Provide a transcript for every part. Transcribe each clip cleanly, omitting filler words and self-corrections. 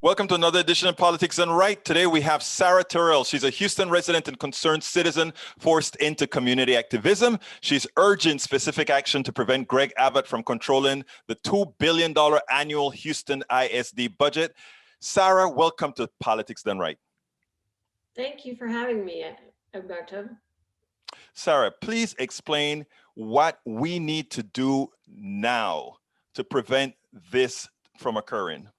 Welcome to another edition of Politics Done Right. Today we have Sarah Terrell. She's a Houston resident and concerned citizen forced into community activism. She's urging specific action to prevent Greg Abbott from controlling the $2 billion annual Houston ISD budget. Sarah, welcome to Politics Done Right. Thank you for having me, Alberto. Sarah, please explain what we need to do now to prevent this from occurring.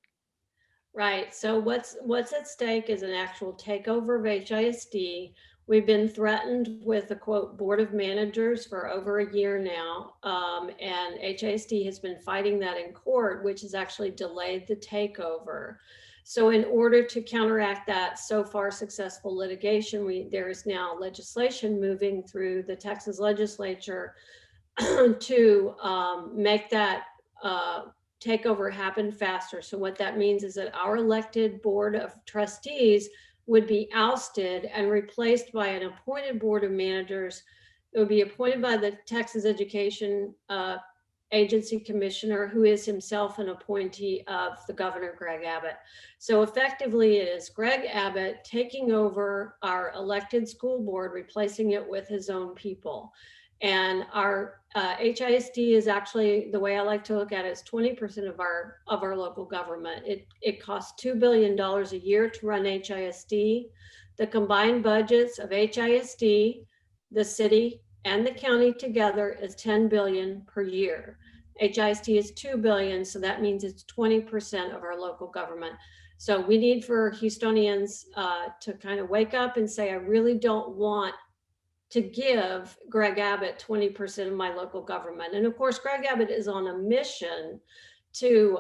Right. So what's at stake is an actual takeover of HISD. We've been threatened with a quote board of managers for over a year now, and HISD has been fighting that in court, which has actually delayed the takeover. So in order to counteract that so far successful litigation, there is now legislation moving through the Texas legislature to make that takeover happen faster. So what that means is that our elected board of trustees would be ousted and replaced by an appointed board of managers. It would be appointed by the Texas Education Agency Commissioner, who is himself an appointee of the Governor, Greg Abbott. So effectively it is Greg Abbott taking over our elected school board, replacing it with his own people. And our HISD is actually, the way I like to look at it, is 20% of our local government. It costs $2 billion a year to run HISD. The combined budgets of HISD, the city, and the county together is $10 billion per year. HISD is $2 billion, so that means it's 20% of our local government. So we need for Houstonians to kind of wake up and say, I really don't want to give Greg Abbott 20% of my local government. And of course, Greg Abbott is on a mission to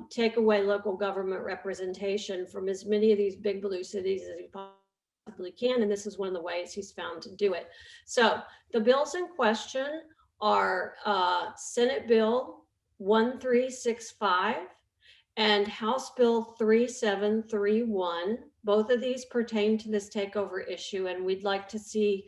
take away local government representation from as many of these big blue cities as he possibly can. And this is one of the ways he's found to do it. So the bills in question are Senate Bill 1365 and House Bill 3731. Both of these pertain to this takeover issue, and we'd like to see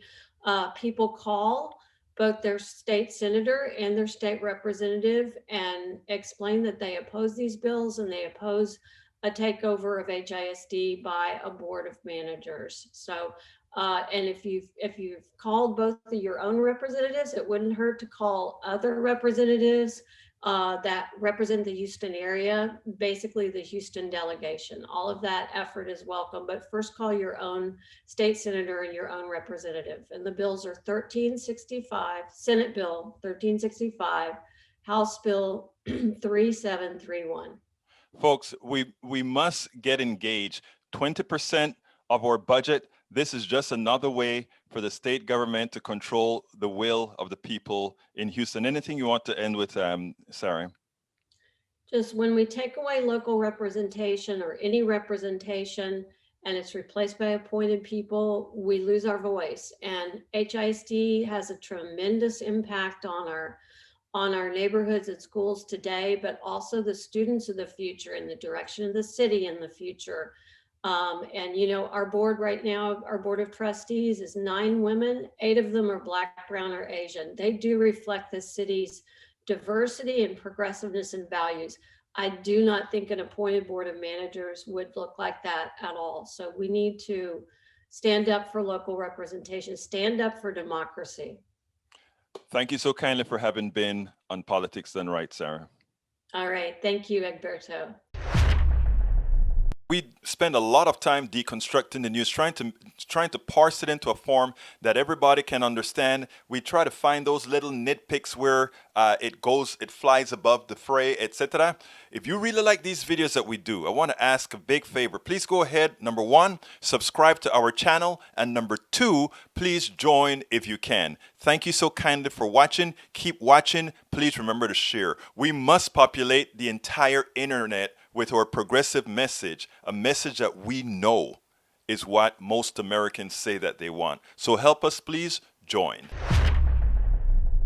people call both their state senator and their state representative and explain that they oppose these bills and they oppose a takeover of HISD by a board of managers. So, and if you've called both of your own representatives, it wouldn't hurt to call other representatives that represent the Houston area, basically the Houston delegation. All of that effort is welcome, but first call your own state senator and your own representative. And the bills are 1365, Senate Bill 1365, House Bill 3731. Folks, we must get engaged. 20% of our budget. This is just another way for the state government to control the will of the people in Houston. Anything you want to end with, Sarah? Just when we take away local representation or any representation and it's replaced by appointed people, we lose our voice. And HISD has a tremendous impact on our neighborhoods and schools today, but also the students of the future and the direction of the city in the future. And you know, our board right now, our board of trustees is 9 women, 8 of them are Black, brown, or Asian. They do reflect the city's diversity and progressiveness and values. I do not think an appointed board of managers would look like that at all. So we need to stand up for local representation, stand up for democracy. Thank you so kindly for having been on Politics Done Right, Sarah. All right, thank you, Egberto. We spend a lot of time deconstructing the news, trying to parse it into a form that everybody can understand. We try to find those little nitpicks where it flies above the fray, etc. If you really like these videos that we do, I want to ask a big favor. Please go ahead. Number 1, subscribe to our channel. And number 2, please join if you can. Thank you so kindly for watching. Keep watching. Please remember to share. We must populate the entire internet with our progressive message, a message that we know is what most Americans say that they want. So help us, please join.